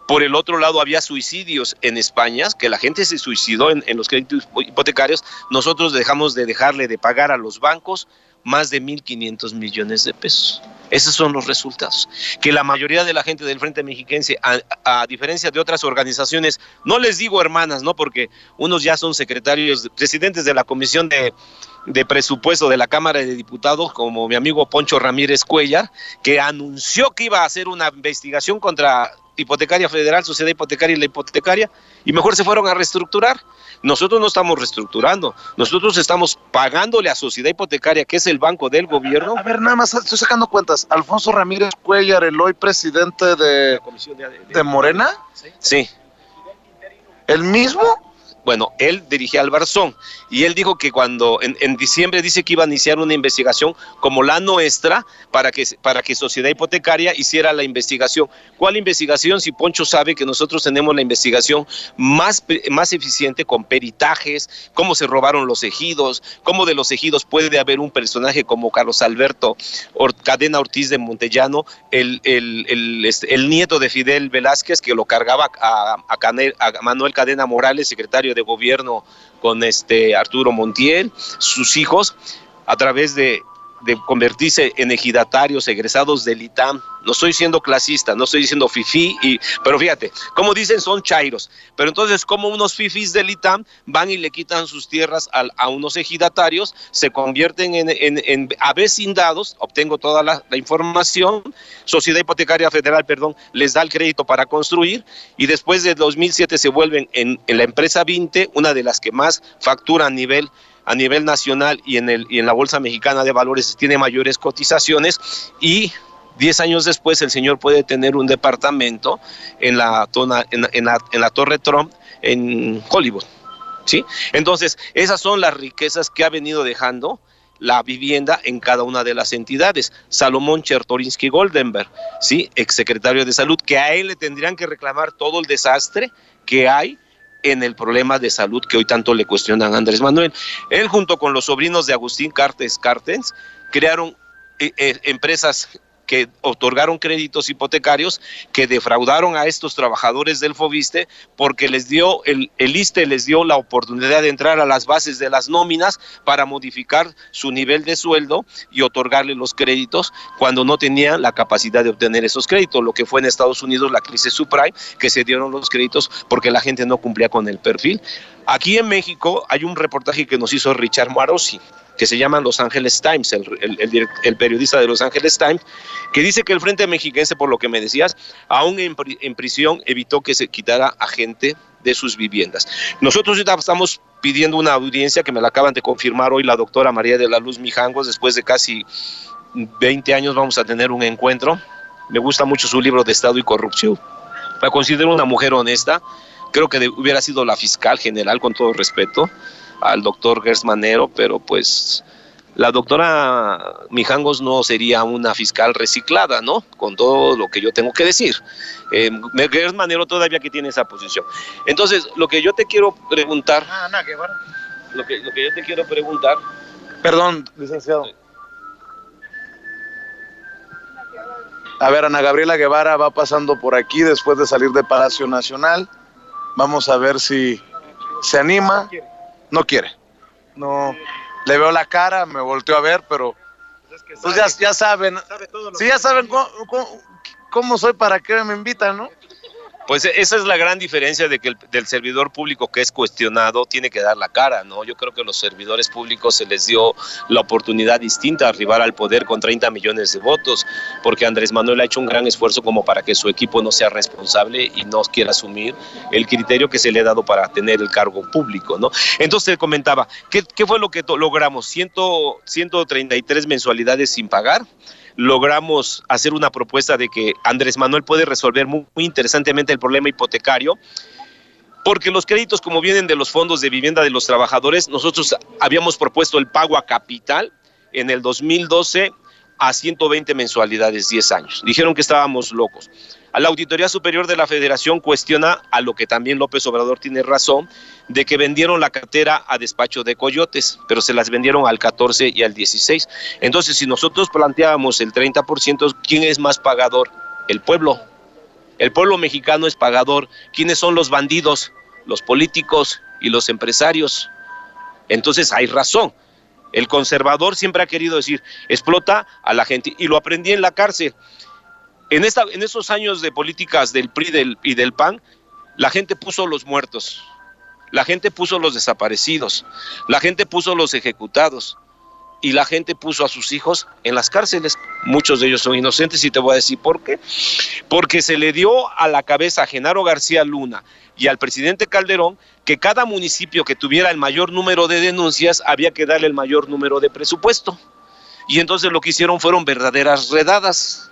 por el otro lado había suicidios en España, que la gente se suicidó en los créditos hipotecarios. Nosotros dejamos de dejarle de pagar a los bancos más de 1.500 millones de pesos. Esos son los resultados. Que la mayoría de la gente del Frente Mexiquense, a diferencia de otras organizaciones, no les digo hermanas, ¿no? Porque unos ya son secretarios, presidentes de la Comisión de Presupuesto de la Cámara de Diputados, como mi amigo Poncho Ramírez Cuellar, que anunció que iba a hacer una investigación contra Hipotecaria Federal, Sociedad Hipotecaria y la hipotecaria, y mejor se fueron a reestructurar. Nosotros no estamos reestructurando, nosotros estamos pagándole a Sociedad Hipotecaria, que es el banco del gobierno. A ver, nada más estoy sacando cuentas. Alfonso Ramírez Cuellar, el hoy presidente de Morena. Sí. ¿El mismo? Bueno, él dirigía al Barzón y él dijo que cuando en diciembre dice que iba a iniciar una investigación como la nuestra para que Sociedad Hipotecaria hiciera la investigación. ¿Cuál investigación? Si Poncho sabe que nosotros tenemos la investigación más eficiente, con peritajes, cómo se robaron los ejidos, cómo de los ejidos puede haber un personaje como Carlos Alberto Cadena Ortiz de Montellano, el nieto de Fidel Velázquez, que lo cargaba a Manuel Cadena Morales, secretario de gobierno, con Arturo Montiel, sus hijos, a través de convertirse en ejidatarios egresados del ITAM. No estoy siendo clasista, no estoy diciendo fifí, pero fíjate, como dicen, son chairos, pero entonces como unos fifís del ITAM van y le quitan sus tierras a unos ejidatarios, se convierten en avecindados, obtengo toda la información, Sociedad Hipotecaria Federal, les da el crédito para construir, y después de 2007 se vuelven en la empresa 20, una de las que más factura a nivel nacional y en la Bolsa Mexicana de Valores tiene mayores cotizaciones, y 10 años después el señor puede tener un departamento en la Torre Trump en Hollywood, ¿sí? Entonces, esas son las riquezas que ha venido dejando la vivienda en cada una de las entidades. Salomón Chertorinsky Goldenberg, ¿sí? Exsecretario de Salud, que a él le tendrían que reclamar todo el desastre que hay en el problema de salud que hoy tanto le cuestionan a Andrés Manuel. Él, junto con los sobrinos de Agustín Cartes, crearon empresas que otorgaron créditos hipotecarios, que defraudaron a estos trabajadores del Foviste, porque les dio el ISSSTE les dio la oportunidad de entrar a las bases de las nóminas para modificar su nivel de sueldo y otorgarle los créditos cuando no tenían la capacidad de obtener esos créditos, lo que fue en Estados Unidos la crisis subprime, que se dieron los créditos porque la gente no cumplía con el perfil. Aquí en México hay un reportaje que nos hizo Richard Marosi, que se llama Los Angeles Times, el periodista de Los Angeles Times, que dice que el Frente Mexiquense, por lo que me decías, aún en prisión evitó que se quitara a gente de sus viviendas. Nosotros estamos pidiendo una audiencia que me la acaban de confirmar hoy la doctora María de la Luz Mijangos. Después de casi 20 años vamos a tener un encuentro. Me gusta mucho su libro de Estado y Corrupción. La considero una mujer honesta. Creo que hubiera sido la fiscal general, con todo respeto al doctor Gers Manero, pero pues la doctora Mijangos no sería una fiscal reciclada, ¿no? Con todo lo que yo tengo que decir. Gers Manero todavía que tiene esa posición. Entonces, lo que yo te quiero preguntar... Ana Guevara. Lo que yo te quiero preguntar... Perdón, licenciado. A ver, Ana Gabriela Guevara va pasando por aquí después de salir de Palacio Nacional. Vamos a ver si se anima. No quiere. No, le veo la cara, me volteó a ver, pero pues ya saben. Sí, ya saben cómo soy, para qué me invitan, ¿no? Pues esa es la gran diferencia de que del servidor público que es cuestionado tiene que dar la cara, ¿no? Yo creo que a los servidores públicos se les dio la oportunidad distinta de arribar al poder con 30 millones de votos, porque Andrés Manuel ha hecho un gran esfuerzo como para que su equipo no sea responsable y no quiera asumir el criterio que se le ha dado para tener el cargo público, ¿no? Entonces comentaba, ¿qué fue lo que logramos? 133 mensualidades sin pagar. Logramos hacer una propuesta de que Andrés Manuel puede resolver muy interesantemente el problema hipotecario, porque los créditos, como vienen de los fondos de vivienda de los trabajadores, nosotros habíamos propuesto el pago a capital en el 2012 a 120 mensualidades, 10 años. Dijeron que estábamos locos. A la Auditoría Superior de la Federación cuestiona, a lo que también López Obrador tiene razón, de que vendieron la cartera a despacho de coyotes, pero se las vendieron al 14 y al 16. Entonces, si nosotros planteábamos el 30%, ¿quién es más pagador? El pueblo. El pueblo mexicano es pagador. ¿Quiénes son los bandidos? Los políticos y los empresarios. Entonces, hay razón. El conservador siempre ha querido decir, explota a la gente, y lo aprendí en la cárcel. En esos años de políticas del PRI y del PAN, la gente puso los muertos, la gente puso los desaparecidos, la gente puso los ejecutados, y la gente puso a sus hijos en las cárceles. Muchos de ellos son inocentes y te voy a decir por qué. Porque se le dio a la cabeza a Genaro García Luna y al presidente Calderón que cada municipio que tuviera el mayor número de denuncias había que darle el mayor número de presupuesto. Y entonces lo que hicieron fueron verdaderas redadas.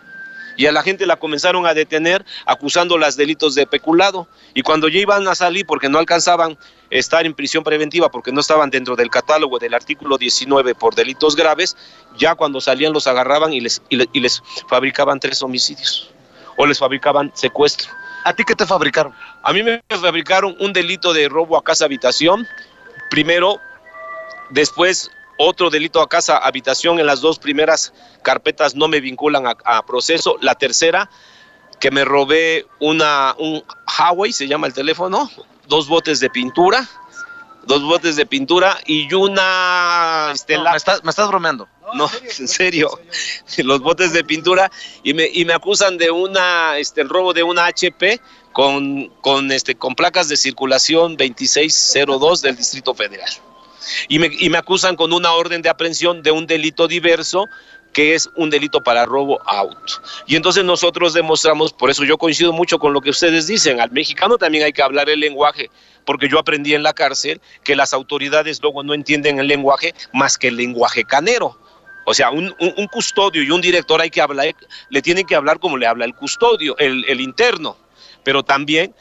Y a la gente la comenzaron a detener acusándolas de delitos de peculado. Y cuando ya iban a salir porque no alcanzaban estar en prisión preventiva, porque no estaban dentro del catálogo del artículo 19 por delitos graves, ya cuando salían los agarraban y les fabricaban 3 homicidios. O les fabricaban secuestro. ¿A ti qué te fabricaron? A mí me fabricaron un delito de robo a casa habitación, primero, después otro delito a casa habitación. En las 2 primeras carpetas no me vinculan a proceso. La tercera, que me robé un Huawei, se llama el teléfono, 2 botes de pintura y una... No, me estás bromeando. No, en serio, los botes de pintura y me acusan de el robo de una HP con placas de circulación 2602 del Distrito Federal. Y me acusan con una orden de aprehensión de un delito diverso, que es un delito para robo a auto. Y entonces nosotros demostramos, por eso yo coincido mucho con lo que ustedes dicen, al mexicano también hay que hablar el lenguaje, porque yo aprendí en la cárcel que las autoridades luego no entienden el lenguaje más que el lenguaje canero. O sea, un custodio y un director le tienen que hablar como le habla el custodio, el interno. Pero también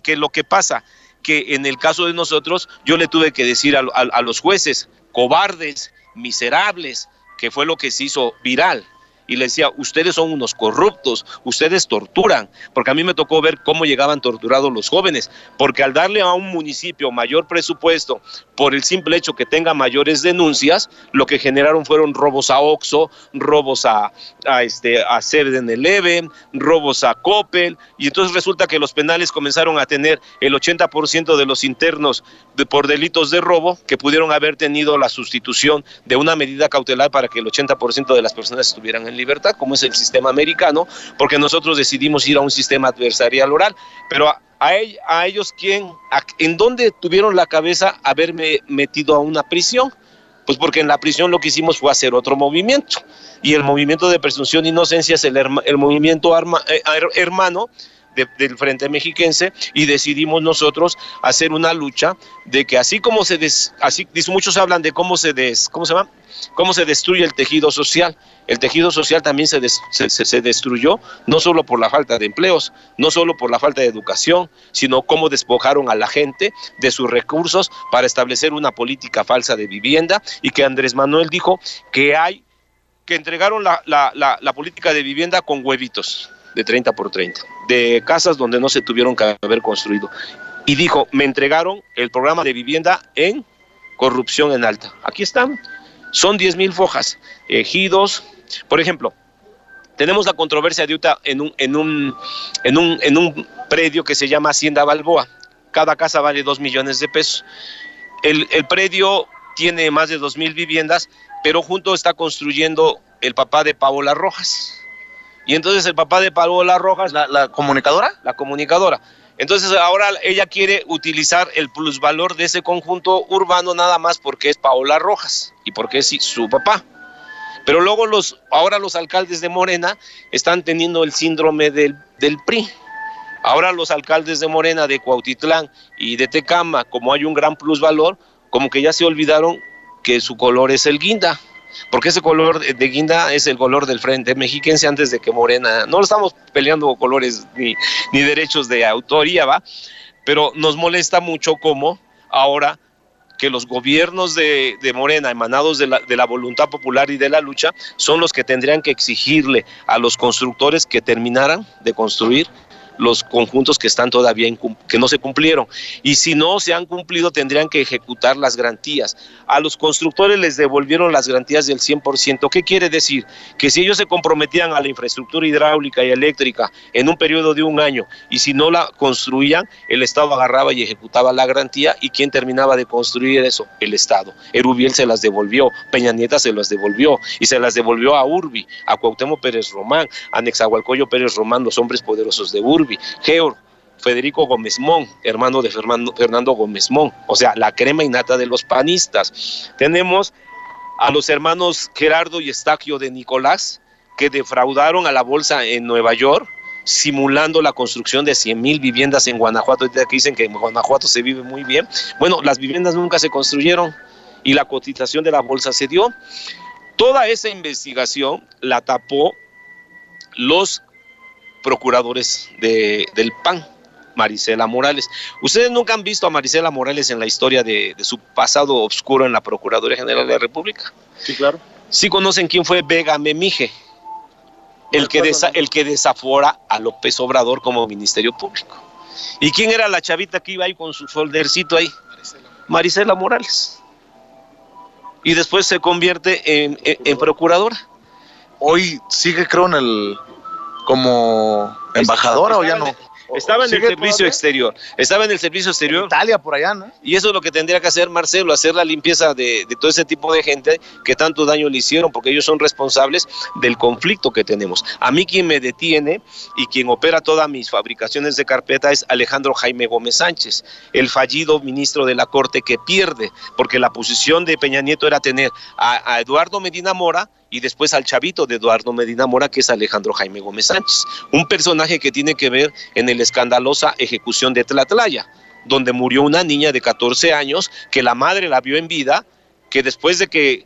que lo que pasa, que en el caso de nosotros, yo le tuve que decir a los jueces, cobardes, miserables, que fue lo que se hizo viral. Y le decía, ustedes son unos corruptos, ustedes torturan, porque a mí me tocó ver cómo llegaban torturados los jóvenes, porque al darle a un municipio mayor presupuesto, por el simple hecho que tenga mayores denuncias, lo que generaron fueron robos a Oxxo, robos a 7-Eleven, robos a Coppel, y entonces resulta que los penales comenzaron a tener el 80% de los internos por delitos de robo, que pudieron haber tenido la sustitución de una medida cautelar para que el 80% de las personas estuvieran en libertad, como es el sistema americano, porque nosotros decidimos ir a un sistema adversarial oral. Pero a ellos, ¿en dónde tuvieron la cabeza haberme metido a una prisión? Pues porque en la prisión lo que hicimos fue hacer otro movimiento, y el movimiento de presunción de inocencia es el movimiento hermano del Frente Mexiquense, y decidimos nosotros hacer una lucha de que así como muchos hablan de cómo se destruye el tejido social. El tejido social también se destruyó, no solo por la falta de empleos, no solo por la falta de educación, sino cómo despojaron a la gente de sus recursos para establecer una política falsa de vivienda, y que Andrés Manuel dijo que entregaron la política de vivienda con huevitos de 30x30, de casas donde no se tuvieron que haber construido. Y dijo, me entregaron el programa de vivienda en corrupción en alta. Aquí están, son 10,000 fojas, ejidos. Por ejemplo, tenemos la controversia de Utah en un predio que se llama Hacienda Balboa. Cada casa vale 2 millones de pesos. El predio tiene más de 2,000 viviendas, pero junto está construyendo el papá de Paola Rojas. Y entonces el papá de Paola Rojas... ¿La comunicadora? La comunicadora. Entonces ahora ella quiere utilizar el plusvalor de ese conjunto urbano nada más porque es Paola Rojas y porque es su papá. Pero luego ahora los alcaldes de Morena están teniendo el síndrome del PRI. Ahora los alcaldes de Morena, de Cuautitlán y de Tecama, como hay un gran plusvalor, como que ya se olvidaron que su color es el guinda. Porque ese color de guinda es el color del Frente Mexiquense antes de que Morena, no lo estamos peleando colores ni derechos de autoría, ¿va? Pero nos molesta mucho cómo ahora que los gobiernos de Morena, emanados de la voluntad popular y de la lucha, son los que tendrían que exigirle a los constructores que terminaran de construir los conjuntos que están todavía que no se cumplieron, y si no se han cumplido tendrían que ejecutar las garantías. A los constructores les devolvieron las garantías del 100%. ¿Qué quiere decir? Que si ellos se comprometían a la infraestructura hidráulica y eléctrica en un periodo de 1 año, y si no la construían, el Estado agarraba y ejecutaba la garantía. ¿Y quién terminaba de construir eso? El Estado. Erubiel se las devolvió, Peña Nieto se las devolvió, y se las devolvió a Urbi, a Cuauhtémoc Pérez Román, a Nezahualcóyotl Pérez Román, los hombres poderosos de Urbi. Geo Federico Gómez Mon, hermano de Fernando Gómez Mon, o sea, la crema innata de los panistas. Tenemos a los hermanos Gerardo y Estaquio de Nicolás, que defraudaron a la bolsa en Nueva York, simulando la construcción de 100,000 viviendas en Guanajuato. Que dicen que en Guanajuato se vive muy bien. Bueno, las viviendas nunca se construyeron y la cotización de la bolsa se dio. Toda esa investigación la tapó los procuradores del PAN, Marisela Morales. Ustedes nunca han visto a Marisela Morales en la historia de su pasado oscuro en la Procuraduría General de la República. Sí, claro. Sí conocen quién fue Vega Memije, el que desafora a López Obrador como Ministerio Público. ¿Y quién era la chavita que iba ahí con su foldercito ahí? Marisela Morales. Y después se convierte en procuradora. Hoy sigue, creo, como embajadora, o ya no. Estaba en el servicio exterior. Estaba en el servicio exterior. En Italia, por allá, ¿no? Y eso es lo que tendría que hacer Marcelo, hacer la limpieza de todo ese tipo de gente que tanto daño le hicieron, porque ellos son responsables del conflicto que tenemos. A mí quien me detiene y quien opera todas mis fabricaciones de carpeta es Alejandro Jaime Gómez Sánchez, el fallido ministro de la Corte que pierde, porque la posición de Peña Nieto era tener a Eduardo Medina Mora y después al chavito de Eduardo Medina Mora, que es Alejandro Jaime Gómez Sánchez, un personaje que tiene que ver en la escandalosa ejecución de Tlatlaya, donde murió una niña de 14 años, que la madre la vio en vida, que después de que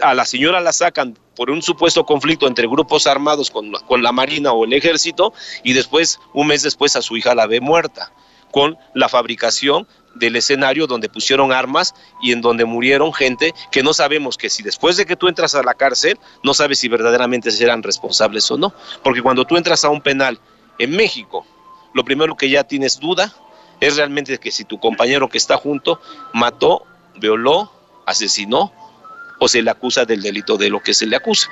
a la señora la sacan por un supuesto conflicto entre grupos armados con la Marina o el Ejército, y después, un mes después, a su hija la ve muerta, con la fabricación del escenario donde pusieron armas y en donde murieron gente que no sabemos, que si después de que tú entras a la cárcel, no sabes si verdaderamente serán responsables o no, porque cuando tú entras a un penal en México, lo primero que ya tienes duda es realmente que si tu compañero que está junto mató, violó, asesinó o se le acusa del delito de lo que se le acusa.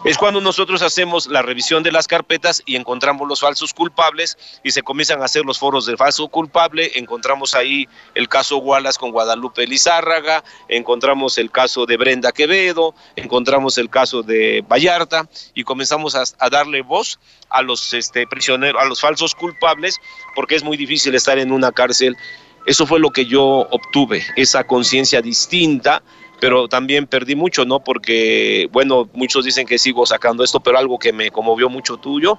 Es cuando nosotros hacemos la revisión de las carpetas y encontramos los falsos culpables y se comienzan a hacer los foros del falso culpable. Encontramos ahí el caso Wallace con Guadalupe Lizárraga, encontramos el caso de Brenda Quevedo, encontramos el caso de Vallarta y comenzamos a darle voz a los prisioneros, a los falsos culpables, porque es muy difícil estar en una cárcel. Eso fue lo que yo obtuve, esa conciencia distinta. Pero también perdí mucho, ¿no? Porque, bueno, muchos dicen que sigo sacando esto, pero algo que me conmovió mucho tuyo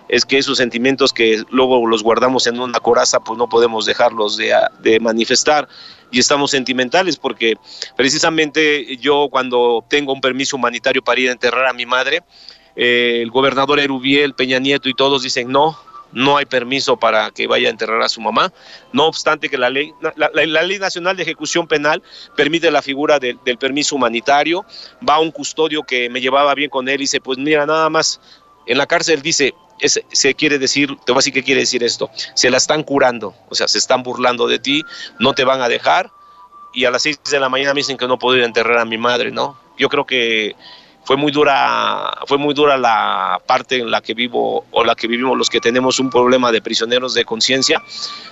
es que esos sentimientos que luego los guardamos en una coraza, pues no podemos dejarlos de manifestar. Y estamos sentimentales porque precisamente yo, cuando tengo un permiso humanitario para ir a enterrar a mi madre, el gobernador Erubiel, Peña Nieto y todos dicen no hay permiso para que vaya a enterrar a su mamá, no obstante que la ley nacional de ejecución penal permite la figura del permiso humanitario. Va un custodio que me llevaba bien con él y dice, pues mira, nada más, en la cárcel dice, se quiere decir, te voy a decir qué quiere decir esto, se la están curando, o sea, se están burlando de ti, no te van a dejar, y a las 6 de la mañana me dicen que no puedo ir a enterrar a mi madre, ¿no? Yo creo que fue muy dura la parte en la que vivo o la que vivimos los que tenemos un problema de prisioneros de conciencia.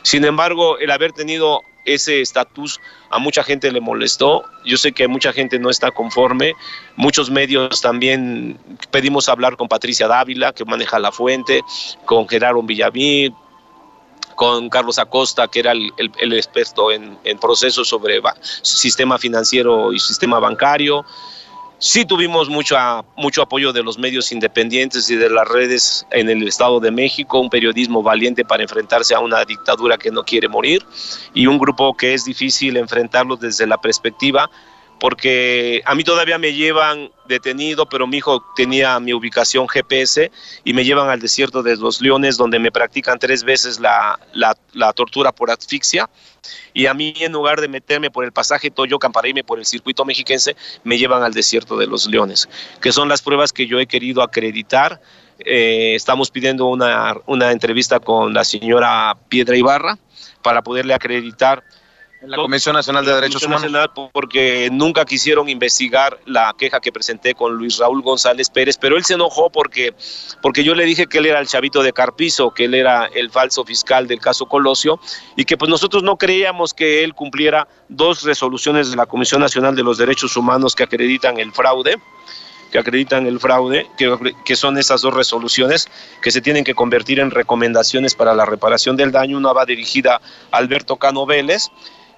Sin embargo, el haber tenido ese estatus a mucha gente le molestó. Yo sé que mucha gente no está conforme. Muchos medios también pedimos hablar con Patricia Dávila, que maneja La Fuente, con Gerardo Villamil, con Carlos Acosta, que era el experto en procesos sobre sistema financiero y sistema bancario. Sí tuvimos mucho apoyo de los medios independientes y de las redes en el Estado de México, un periodismo valiente para enfrentarse a una dictadura que no quiere morir y un grupo que es difícil enfrentarlo desde la perspectiva, porque a mí todavía me llevan detenido, pero mi hijo tenía mi ubicación GPS y me llevan al desierto de Los Leones, donde me practican 3 veces la tortura por asfixia, y a mí, en lugar de meterme por el pasaje Toyocan para irme por el circuito mexiquense, me llevan al desierto de Los Leones, que son las pruebas que yo he querido acreditar. Estamos pidiendo una entrevista con la señora Piedra Ibarra para poderle acreditar en la Comisión Nacional de Derechos Humanos. Porque nunca quisieron investigar la queja que presenté con Luis Raúl González Pérez, pero él se enojó porque yo le dije que él era el chavito de Carpizo, que él era el falso fiscal del caso Colosio, y que pues nosotros no creíamos que él cumpliera 2 resoluciones de la Comisión Nacional de los Derechos Humanos que acreditan el fraude, que son esas 2 resoluciones que se tienen que convertir en recomendaciones para la reparación del daño. Una va dirigida a Alberto Cano Vélez,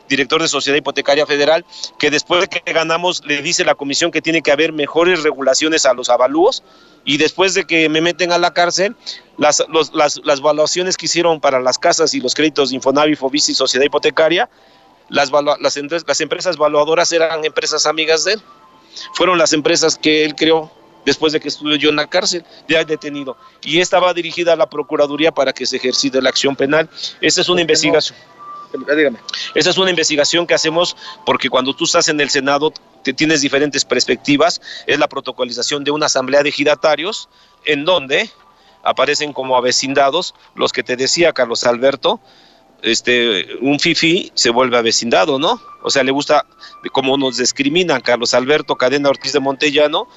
director de Sociedad Hipotecaria Federal, que después de que ganamos le dice la comisión que tiene que haber mejores regulaciones a los avalúos, y después de que me meten a la cárcel, las evaluaciones que hicieron para las casas y los créditos de Infonavit, Fobis y Sociedad Hipotecaria, las empresas evaluadoras eran empresas amigas de él. Fueron las empresas que él creó después de que estuve yo en la cárcel, ya detenido. Y estaba dirigida a la Procuraduría para que se ejercite la acción penal. Esa es una investigación. Dígame. Esa es una investigación que hacemos porque cuando tú estás en el Senado te tienes diferentes perspectivas. Es la protocolización de una asamblea de ejidatarios en donde aparecen como avecindados los que te decía Carlos Alberto. Un fifí se vuelve avecindado, ¿no? O sea, le gusta como nos discriminan Carlos Alberto Cadena Ortiz de Montellano,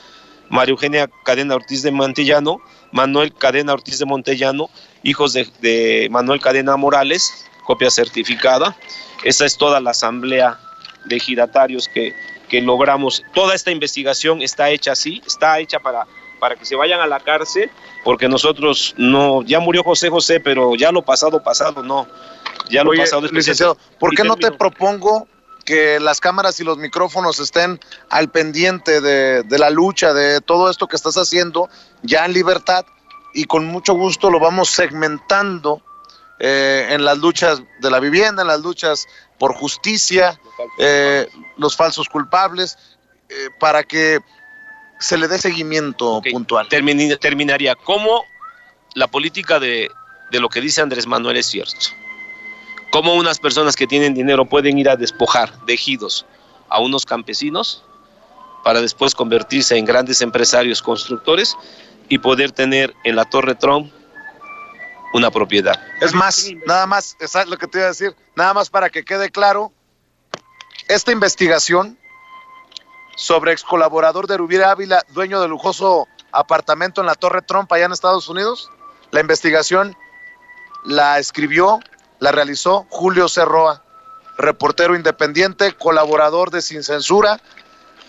María Eugenia Cadena Ortiz de Montellano, Manuel Cadena Ortiz de Montellano, hijos de Manuel Cadena Morales, copia certificada. Esa es toda la asamblea de ejidatarios que logramos. Toda esta investigación está hecha así, está hecha para que se vayan a la cárcel, porque nosotros no, ya murió José José, pero ya lo pasado, no. Ya lo pasado es licenciado, ¿por qué no te propongo que las cámaras y los micrófonos estén al pendiente de la lucha, de todo esto que estás haciendo ya en libertad, y con mucho gusto lo vamos segmentando en las luchas de la vivienda, en las luchas por justicia, los falsos culpables, para que se le dé seguimiento puntual? Terminaría. ¿Cómo la política de lo que dice Andrés Manuel es cierto? ¿Cómo unas personas que tienen dinero pueden ir a despojar de ejidos a unos campesinos para después convertirse en grandes empresarios constructores y poder tener en la Torre Trump una propiedad? Es más, nada más, es lo que te iba a decir, nada más para que quede claro, esta investigación sobre ex colaborador de Rubira Ávila, dueño del lujoso apartamento en la Torre Trump allá en Estados Unidos, la investigación la escribió, la realizó Julio C. Roa, reportero independiente, colaborador de Sin Censura,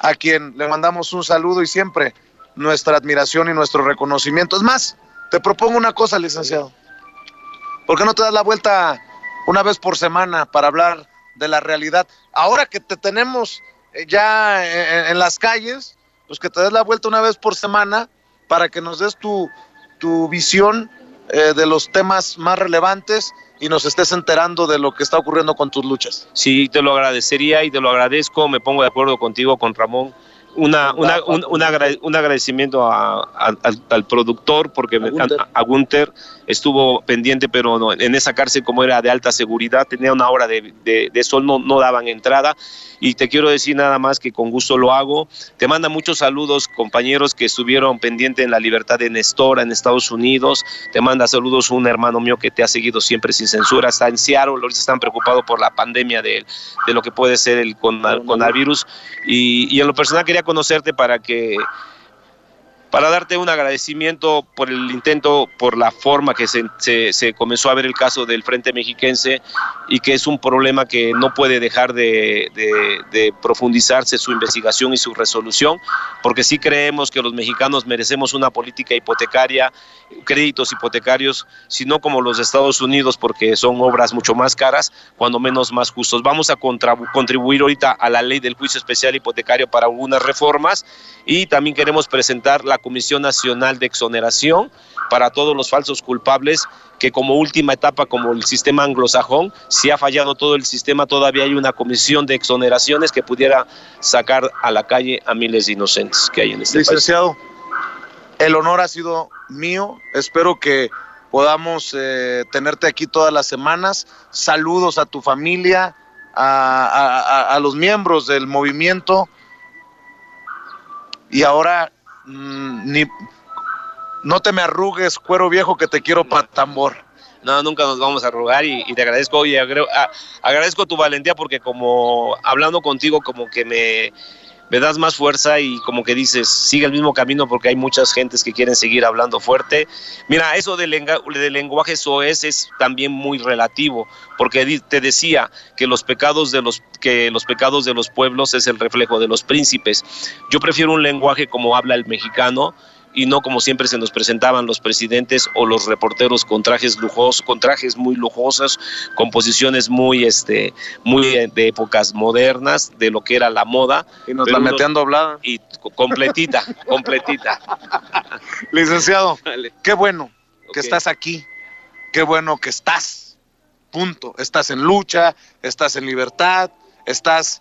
a quien le mandamos un saludo y siempre nuestra admiración y nuestro reconocimiento. Es más, te propongo una cosa, licenciado. ¿Por qué no te das la vuelta una vez por semana para hablar de la realidad? Ahora que te tenemos ya en las calles, pues que te des la vuelta una vez por semana para que nos des tu visión de los temas más relevantes y nos estés enterando de lo que está ocurriendo con tus luchas. Sí, te lo agradecería y te lo agradezco. Me pongo de acuerdo contigo, con Ramón. Un agradecimiento al productor, porque a Gunther estuvo pendiente, pero no, en esa cárcel, como era de alta seguridad, tenía una hora de sol, no daban entrada. Y te quiero decir nada más que con gusto lo hago. Te manda muchos saludos, compañeros que estuvieron pendientes en la libertad de Nestora en Estados Unidos. Te manda saludos un hermano mío que te ha seguido siempre Sin Censura, está en Seattle. Ahorita están preocupados por la pandemia de lo que puede ser el coronavirus. Y en lo personal quería conocerte para darte un agradecimiento por el intento, por la forma que se comenzó a ver el caso del Frente Mexiquense, y que es un problema que no puede dejar de profundizarse su investigación y su resolución, porque sí creemos que los mexicanos merecemos una política hipotecaria, créditos hipotecarios, sino como los de Estados Unidos, porque son obras mucho más caras, cuando menos más justos. Vamos a contribuir ahorita a la ley del juicio especial hipotecario para algunas reformas, y también queremos presentar la Comisión Nacional de Exoneración para todos los falsos culpables, que como última etapa, como el sistema anglosajón, si ha fallado todo el sistema, todavía hay una comisión de exoneraciones que pudiera sacar a la calle a miles de inocentes que hay en este país. Licenciado, el honor ha sido mío, espero que podamos tenerte aquí todas las semanas. Saludos a tu familia, a los miembros del movimiento, y ahora no te me arrugues, cuero viejo, que te quiero para tambor. No, nunca nos vamos a arrugar, y te agradezco, y agradezco tu valentía, porque como hablando contigo como que me das más fuerza, y como que dices, sigue el mismo camino, porque hay muchas gentes que quieren seguir hablando fuerte. Mira, eso del lenguaje soez es también muy relativo, porque te decía que los pecados de los pueblos es el reflejo de los príncipes. Yo prefiero un lenguaje como habla el mexicano, y no como siempre se nos presentaban los presidentes o los reporteros con trajes lujosos, con trajes muy lujosos, con posiciones muy de épocas modernas, de lo que era la moda. Y nos la metían doblada. Y completita. Licenciado, Vale. qué bueno que Ok. estás aquí, qué bueno que estás, punto. Estás en lucha, estás en libertad, estás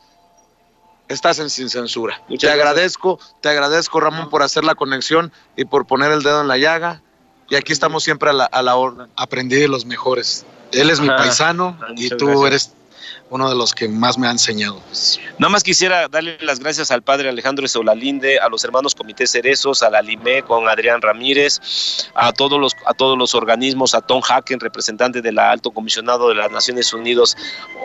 en Sin Censura. Muchas Te agradezco, Ramón, por hacer la conexión y por poner el dedo en la llaga. Y aquí estamos siempre a la orden. Aprendí de los mejores. Él es mi paisano y muchas tú gracias. eres uno de los que más me ha enseñado. Nada más quisiera darle las gracias al padre Alejandro Solalinde, a los hermanos Comité Cerezos, a la LIME con Adrián Ramírez, a todos los organismos, a Tom Hacken, representante del Alto Comisionado de las Naciones Unidas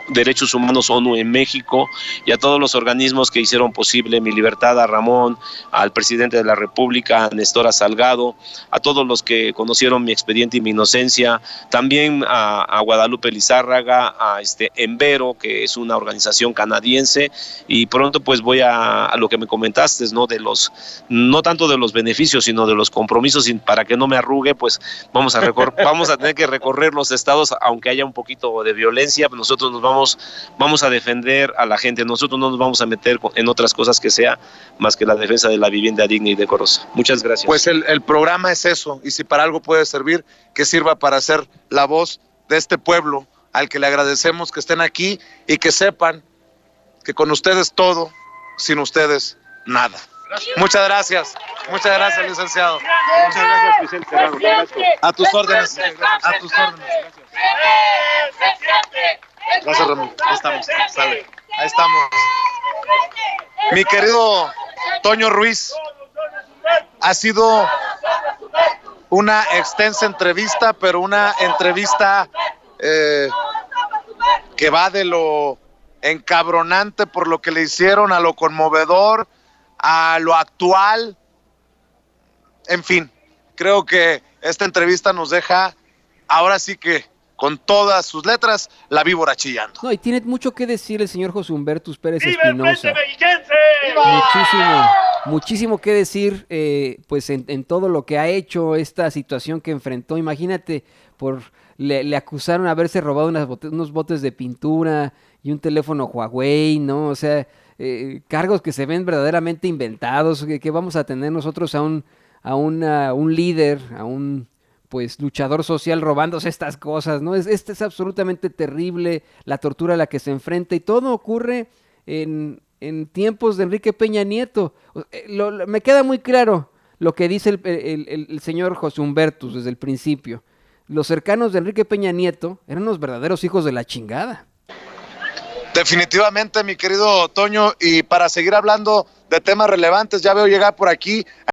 Derechos Humanos ONU en México, y a todos los organismos que hicieron posible mi libertad, a Ramón, al presidente de la República, a Nestora Salgado, a todos los que conocieron mi expediente y mi inocencia, también a Guadalupe Lizárraga, a Envero, que es una organización canadiense, y pronto pues voy a lo que me comentaste, ¿no? No tanto de los beneficios, sino de los compromisos, y para que no me arrugue, pues vamos a tener que recorrer los estados, aunque haya un poquito de violencia, pues nosotros vamos a defender a la gente, nosotros no nos vamos a meter en otras cosas que sea más que la defensa de la vivienda digna y decorosa. Muchas gracias. Pues el programa es eso, y si para algo puede servir, que sirva para ser la voz de este pueblo, al que le agradecemos que estén aquí y que sepan que con ustedes todo, sin ustedes nada. Muchas gracias, licenciado. Muchas gracias, Vicente Serrano. A tus órdenes, Gracias, Ramón. Ahí estamos, sale. Ahí estamos. Mi querido Toño Ruiz, ha sido una extensa entrevista, pero una entrevista que va de lo encabronante por lo que le hicieron, a lo conmovedor, a lo actual. En fin, creo que esta entrevista nos deja, ahora sí que con todas sus letras, la víbora chillando. No, y tiene mucho que decir el señor José Humbertus Pérez ¡Viva el Espinosa. Frente Mexiquense! Muchísimo que decir, pues en todo lo que ha hecho, esta situación que enfrentó. Imagínate, le acusaron de haberse robado unos botes de pintura y un teléfono Huawei, ¿no? O sea, cargos que se ven verdaderamente inventados, que vamos a tener nosotros a un líder, a un pues luchador social robándose estas cosas, ¿no? Es absolutamente terrible la tortura a la que se enfrenta, y todo ocurre en tiempos de Enrique Peña Nieto. Me queda muy claro lo que dice el señor José Humbertus desde el principio. Los cercanos de Enrique Peña Nieto eran unos verdaderos hijos de la chingada. Definitivamente, mi querido Toño, y para seguir hablando de temas relevantes, ya veo llegar por aquí